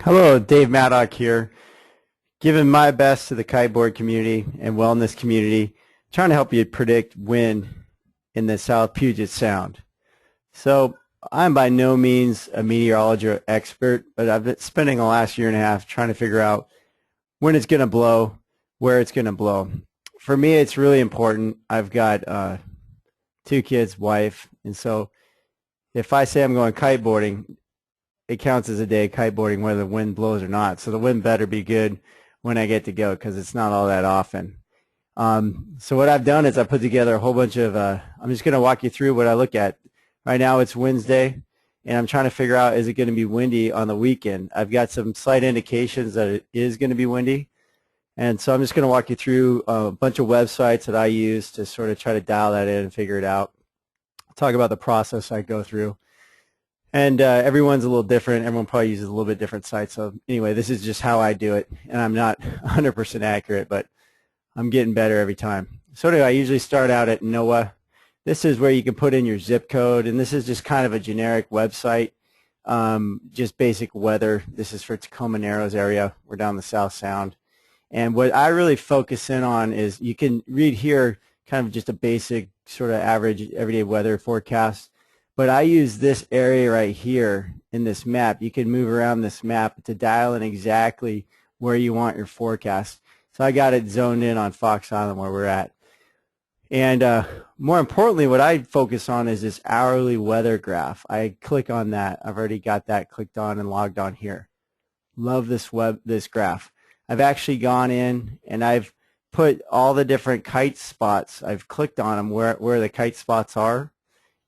Hello, Dave Maddock here, giving my best to the kiteboard community and wellness community, trying to help you predict wind in the South Puget Sound. So I'm by no means a meteorology expert, but I've been spending the last year and a half trying to figure out when it's going to blow, where it's going to blow. For me, it's really important. I've got two kids, wife, and so if I say I'm going kiteboarding, it counts as a day kiteboarding whether the wind blows or not. So the wind better be good when I get to go because it's not all that often. So what I've done is I put together a whole bunch of, I'm just going to walk you through what I look at. Right now it's Wednesday, and I'm trying to figure out, is it going to be windy on the weekend? I've got some slight indications that it is going to be windy. And so I'm just going to walk you through a bunch of websites that I use to sort of try to dial that in and figure it out. I'll talk about the process I go through. And everyone's a little different. Everyone probably uses a little bit different sites. So anyway, this is just how I do it. And I'm not 100% accurate, but I'm getting better every time. So anyway, I usually start out at NOAA. This is where you can put in your zip code. And this is just kind of a generic website, just basic weather. This is for Tacoma Narrows area. We're down the South Sound. And what I really focus in on is you can read here kind of just a basic sort of average everyday weather forecast. But I use this area right here in this map. You can move around this map to dial in exactly where you want your forecast. So I got it zoned in on Fox Island where we're at. And more importantly, what I focus on is this hourly weather graph. I click on that. I've already got that clicked on and logged on here. Love this graph. I've actually gone in and I've put all the different kite spots. I've clicked on them where the kite spots are,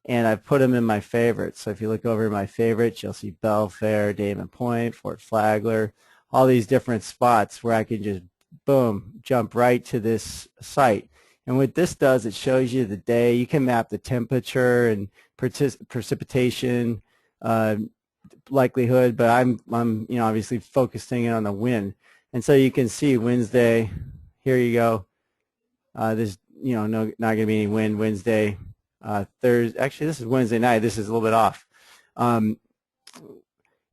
and I've put them in my favorites. So if you look over my favorites, you'll see Belfair, Damon Point, Fort Flagler, all these different spots where I can just, boom, jump right to this site. And what this does, it shows you the day. You can map the temperature and precipitation likelihood, but I'm obviously focusing in on the wind. And so you can see Wednesday, here you go. There's not going to be any wind Wednesday. Thursday, actually this is Wednesday night. This is a little bit off. And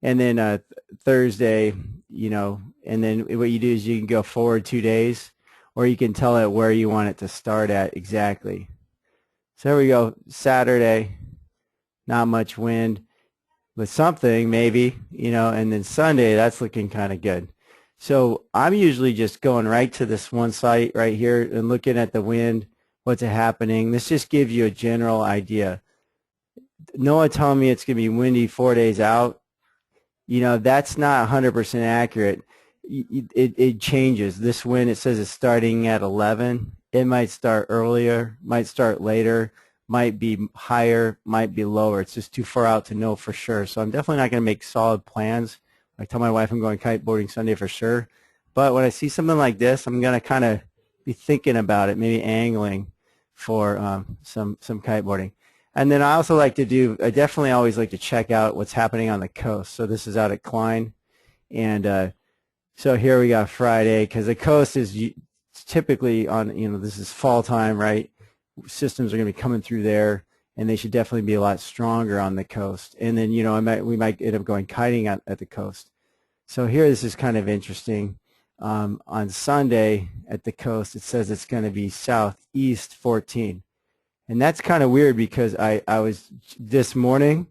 then Thursday, and then what you do is you can go forward 2 days, or you can tell it where you want it to start at exactly. So here we go. Saturday, not much wind, but something maybe, and then Sunday, that's looking kind of good. So I'm usually just going right to this one site right here and looking at the wind, what's happening. This just gives you a general idea. NOAA telling me it's going to be windy 4 days out, that's not 100% accurate. It changes. This wind, it says it's starting at 11. It might start earlier, might start later, might be higher, might be lower. It's just too far out to know for sure. So I'm definitely not going to make solid plans. I tell my wife I'm going kiteboarding Sunday for sure. But when I see something like this, I'm going to kind of be thinking about it, maybe angling for some kiteboarding. And then I also I definitely always like to check out what's happening on the coast. So this is out at Klein. And so here we got Friday, because the coast is typically on, this is fall time, right? Systems are going to be coming through there, and they should definitely be a lot stronger on the coast. And then, we might end up going kiting at the coast. So here, this is kind of interesting. On Sunday at the coast, it says it's going to be southeast 14. And that's kind of weird because I was, this morning,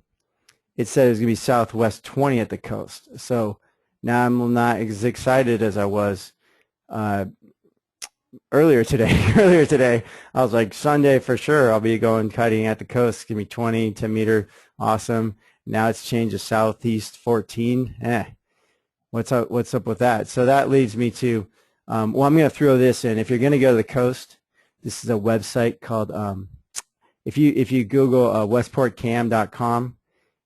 it said it was going to be southwest 20 at the coast. So now I'm not as excited as I was earlier today. Earlier today, I was like, Sunday for sure, I'll be going kiting at the coast. It's going to be 20, 10 meter, awesome. Now it's changed to southeast 14. What's up with that? So that leads me to, I'm going to throw this in. If you're going to go to the coast, this is a website called, if you Google westportcam.com,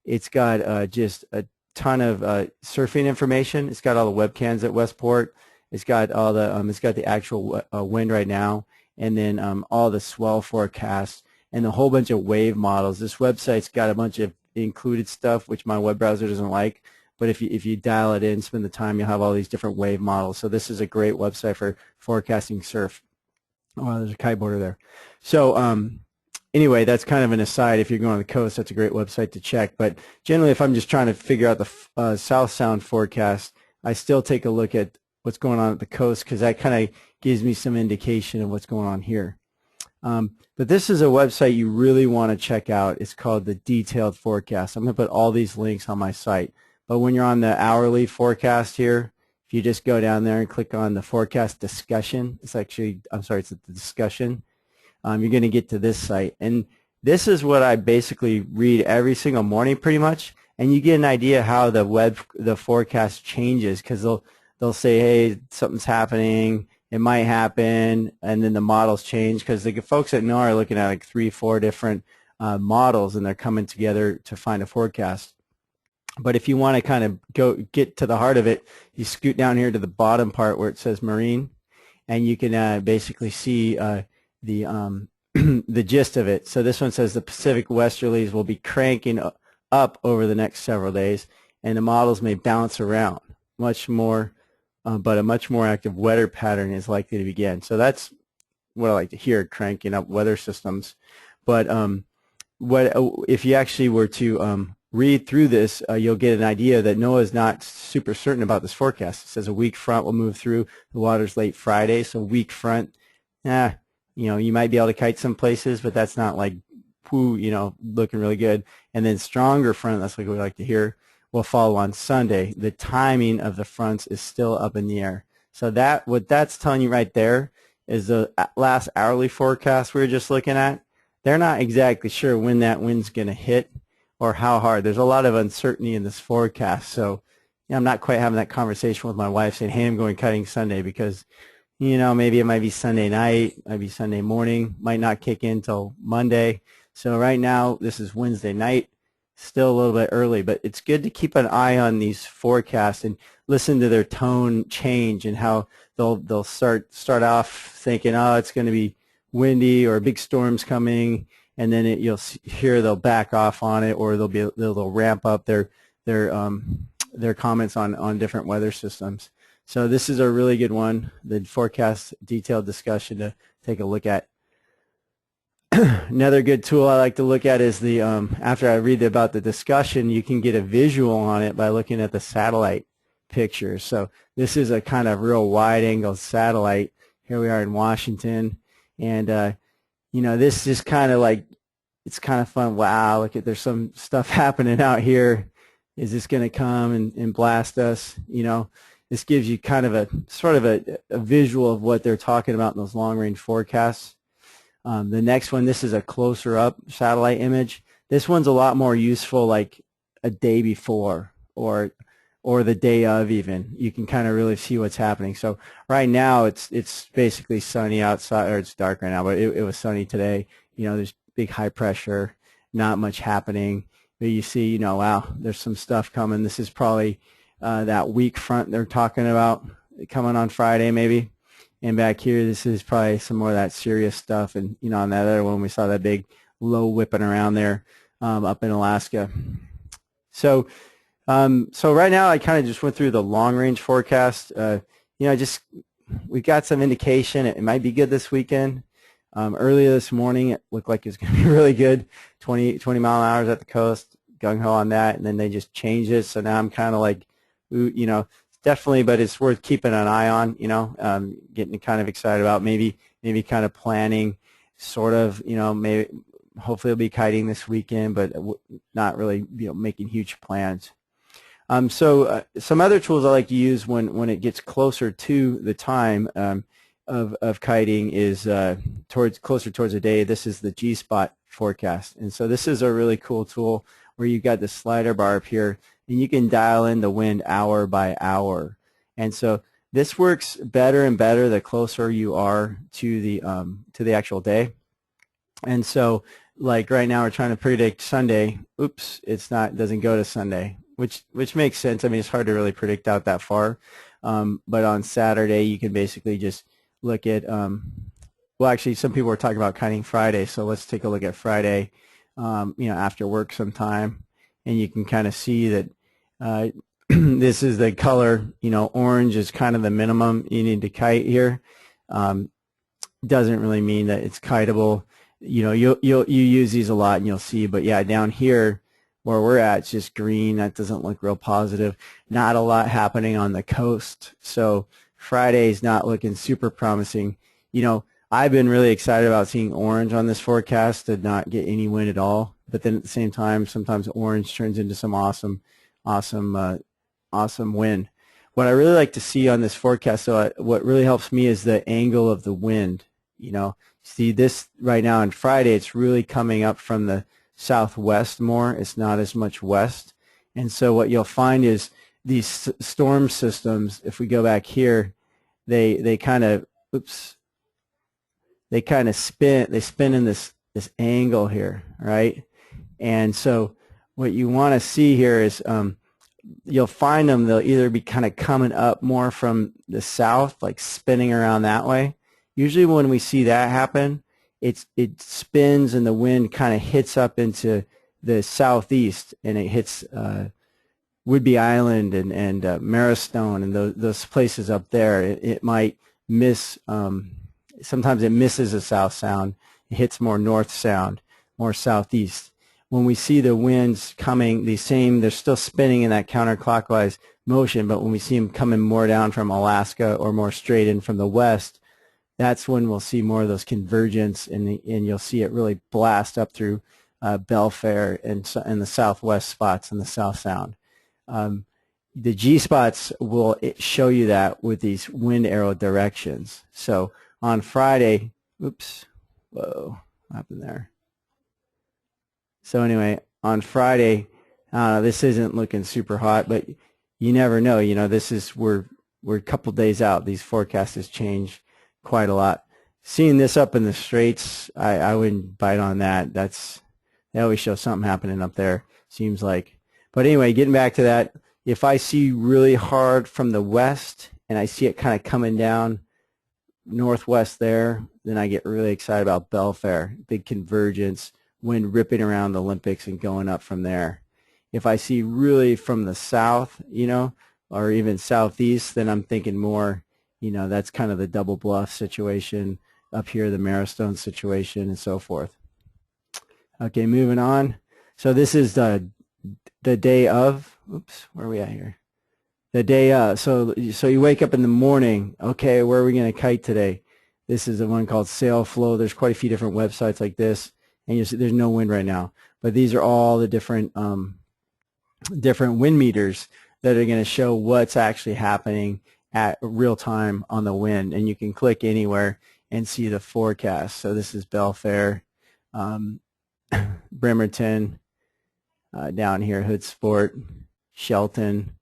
it's got just a ton of surfing information. It's got all the webcams at Westport. It's got all the it's got the actual wind right now, and then all the swell forecasts and a whole bunch of wave models. This website's got a bunch of included stuff which my web browser doesn't like. But if you dial it in, spend the time, you'll have all these different wave models. So this is a great website for forecasting surf. Oh, there's a kiteboarder there. So anyway, that's kind of an aside. If you're going on the coast, that's a great website to check. But generally, if I'm just trying to figure out the South Sound forecast, I still take a look at what's going on at the coast because that kind of gives me some indication of what's going on here. But this is a website you really want to check out. It's called the Detailed Forecast. I'm going to put all these links on my site. But when you're on the hourly forecast here, if you just go down there and click on the forecast discussion, it's actually, I'm sorry, it's the discussion. You're going to get to this site. And this is what I basically read every single morning pretty much. And you get an idea how the forecast changes because they'll say, hey, something's happening. It might happen, and then the models change because the folks at NOAA are looking at like 3-4 different models, and they're coming together to find a forecast. But if you want to kind of get to the heart of it, you scoot down here to the bottom part where it says marine, and you can basically see the the gist of it. So this one says the Pacific westerlies will be cranking up over the next several days, and the models may bounce around much more. But a much more active weather pattern is likely to begin. So that's what I like to hear, cranking up weather systems. But if you actually were to read through this, you'll get an idea that NOAA is not super certain about this forecast. It says a weak front will move through the waters late Friday. So weak front, you might be able to kite some places, but that's not like, looking really good. And then stronger front, that's what we like to hear, will follow on Sunday. The timing of the fronts is still up in the air. So what that's telling you right there is the last hourly forecast we were just looking at. They're not exactly sure when that wind's going to hit or how hard. There's a lot of uncertainty in this forecast. So I'm not quite having that conversation with my wife saying, hey, I'm going kiting Sunday because, maybe it might be Sunday night, might be Sunday morning, might not kick in until Monday. So right now, this is Wednesday night. Still a little bit early, but it's good to keep an eye on these forecasts and listen to their tone change and how they'll start off thinking, oh, it's going to be windy or a big storm's coming, and then you'll hear they'll back off on it, or they'll ramp up their comments on different weather systems. So this is a really good one, the forecast detailed discussion to take a look at. Another good tool I like to look at is the, after I read about the discussion, you can get a visual on it by looking at the satellite pictures. So this is a kind of real wide angle satellite. Here we are in Washington. And, this is kind of like, it's kind of fun. Wow, look at, there's some stuff happening out here. Is this going to come and blast us? This gives you kind of a sort of a visual of what they're talking about in those long-range forecasts. The next one, this is a closer up satellite image. This one's a lot more useful like a day before or the day of even. You can kind of really see what's happening. So right now it's basically sunny outside, or it's dark right now, but it was sunny today. There's big high pressure, not much happening. But you see, wow, there's some stuff coming. This is probably that weak front they're talking about coming on Friday maybe. And back here, this is probably some more of that serious stuff. And, on that other one, we saw that big low whipping around there up in Alaska. So right now, I kind of just went through the long-range forecast. We've got some indication it might be good this weekend. Earlier this morning, it looked like it was going to be really good, 20 mile an hour at the coast, gung-ho on that. And then they just changed it. So now I'm kind of like, definitely, but it's worth keeping an eye on, getting kind of excited about, maybe kind of planning, sort of, maybe hopefully I'll be kiting this weekend, but not really, making huge plans. So some other tools I like to use when it gets closer to the time of kiting is closer towards the day. This is the G-spot forecast, and so this is a really cool tool where you've got the slider bar up here, and you can dial in the wind hour by hour. And so this works better and better the closer you are to the actual day. And so like right now we're trying to predict Sunday. Oops, doesn't go to Sunday, which makes sense. I mean, it's hard to really predict out that far. But on Saturday you can basically just look at well, actually some people were talking about kiting Friday, so let's take a look at Friday after work sometime, and you can kind of see that this is the color, orange is kind of the minimum you need to kite here. Doesn't really mean that it's kiteable. you know, you use these a lot and you'll see. But yeah, down here where we're at, it's just green. That doesn't look real positive. Not a lot happening on the coast. So Friday's not looking super promising. You know, I've been really excited about seeing orange on this forecast to not get any wind at all. But then at the same time, sometimes orange turns into some awesome wind. What I really like to see on this forecast, so what really helps me is the angle of the wind. You know, see this right now on Friday, it's really coming up from the southwest more. It's not as much west. And so what you'll find is these storm systems, if we go back here, they kind of, they kind of spin in this angle here, right? And so what you want to see here is you'll find them, they'll either be kind of coming up more from the south, like spinning around that way. Usually when we see that happen, it spins and the wind kind of hits up into the southeast, and it hits Whidbey Island and Marrowstone and those places up there. It might miss, sometimes it misses a south sound. It hits more north sound, more southeast. When we see the winds coming, they're still spinning in that counterclockwise motion, but when we see them coming more down from Alaska or more straight in from the west, that's when we'll see more of those convergence, and you'll see it really blast up through Belfair and the southwest spots in the South Sound. The G spots will show you that with these wind arrow directions. So on Friday, whoa, what happened there? So anyway, on Friday, this isn't looking super hot, but you never know. You know, we're a couple days out. These forecasts change quite a lot. Seeing this up in the Straits, I wouldn't bite on that. They always show something happening up there, seems like. But anyway, getting back to that, if I see really hard from the west and I see it kind of coming down northwest there, then I get really excited about Belfair, big convergence, wind ripping around the Olympics and going up from there. If I see really from the south, you know, or even southeast, then I'm thinking more, you know, that's kind of the Double Bluff situation, up here the Marrowstone situation, and so forth. Okay, moving on. So this is the day of, where are we at here? The day of, so you wake up in the morning, okay, where are we going to kite today? This is the one called Sail Flow. There's quite a few different websites like this, and you see there's no wind right now. But these are all the different wind meters that are going to show what's actually happening at real time on the wind, and you can click anywhere and see the forecast. So this is Belfair, Bremerton, down here, Hoodsport, Shelton.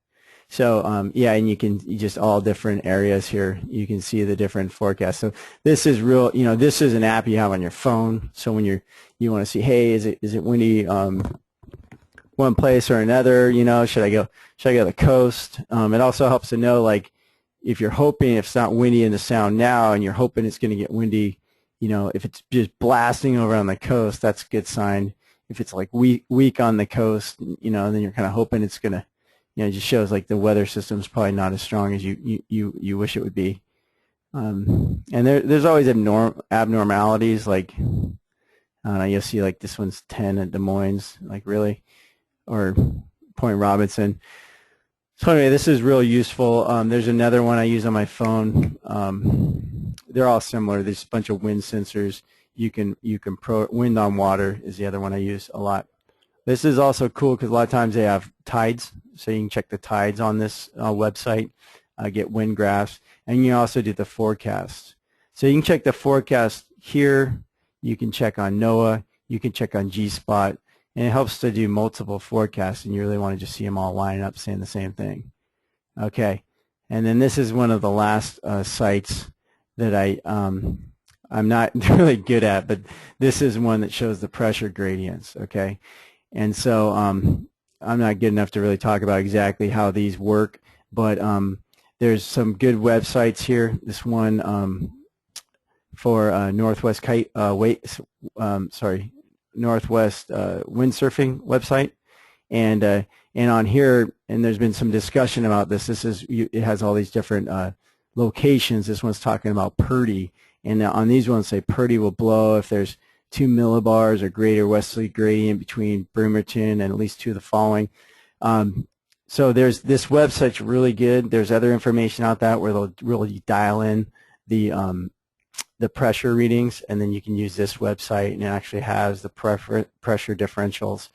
So yeah, and you just all different areas here. You can see the different forecasts. So this is real. You know, this is an app you have on your phone. So when you want to see, hey, is it windy one place or another? You know, should I go to the coast? It also helps to know, like, if you're hoping, if it's not windy in the Sound now and you're hoping it's going to get windy, you know, if it's just blasting over on the coast, that's a good sign. If it's like weak on the coast, you know, then you're kind of hoping it's going to, you know, it just shows like the weather system's probably not as strong as you wish it would be. And there's always abnormalities, like, I don't know, you'll see like this one's 10 at Des Moines, like really, or Point Robinson. So anyway, this is real useful. There's another one I use on my phone. They're all similar. There's a bunch of wind sensors. Wind on water is the other one I use a lot. This is also cool because a lot of times they have tides, so you can check the tides on this website, get wind graphs, and you also do the forecast. So you can check the forecast here. You can check on NOAA. You can check on G-Spot. And it helps to do multiple forecasts, and you really want to just see them all line up saying the same thing. Okay, and then this is one of the last sites that I'm not really good at, but this is one that shows the pressure gradients, okay? And so I'm not good enough to really talk about exactly how these work, but there's some good websites here. This one for Northwest Kite, Northwest windsurfing website, and on here, and there's been some discussion about this. It has all these different locations. This one's talking about Purdy, and on these ones say Purdy will blow if there's 2 millibars or greater westerly gradient between Bremerton and at least 2 of the following. So there's this website's really good. There's other information out there where they'll really dial in the pressure readings, and then you can use this website, and it actually has the pressure differentials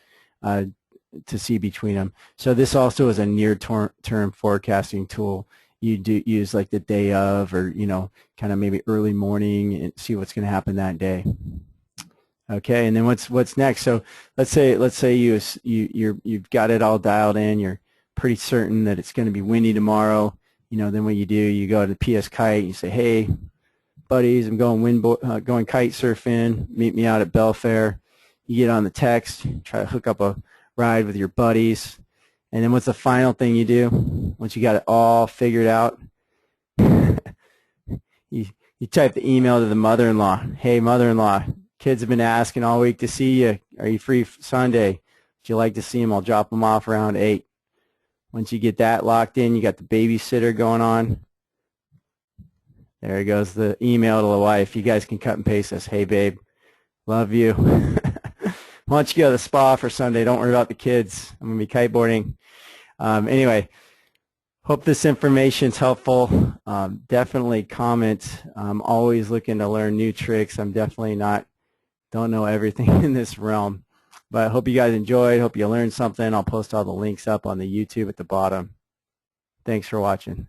to see between them. So this also is a near-term forecasting tool. You do use like the day of, or kind of maybe early morning, and see what's going to happen that day. Okay, and then what's next? So let's say you've got it all dialed in. You're pretty certain that it's going to be windy tomorrow. Then what you do, you go to PS Kite. You say, hey, buddies, I'm going kite surfing. Meet me out at Belfair. You get on the text, try to hook up a ride with your buddies, and then what's the final thing you do once you got it all figured out? you type the email to the mother-in-law. Hey, mother-in-law, kids have been asking all week to see you. Are you free Sunday? Would you like to see them? I'll drop them off around 8. Once you get that locked in, you got the babysitter going on. There goes the email to the wife. You guys can cut and paste this. Hey, babe, love you. Why don't you go to the spa for Sunday? Don't worry about the kids. I'm going to be kiteboarding. Anyway, hope this information's helpful. Definitely comment. I'm always looking to learn new tricks. I'm definitely don't know everything in this realm. But I hope you guys enjoyed. Hope you learned something. I'll post all the links up on the YouTube at the bottom. Thanks for watching.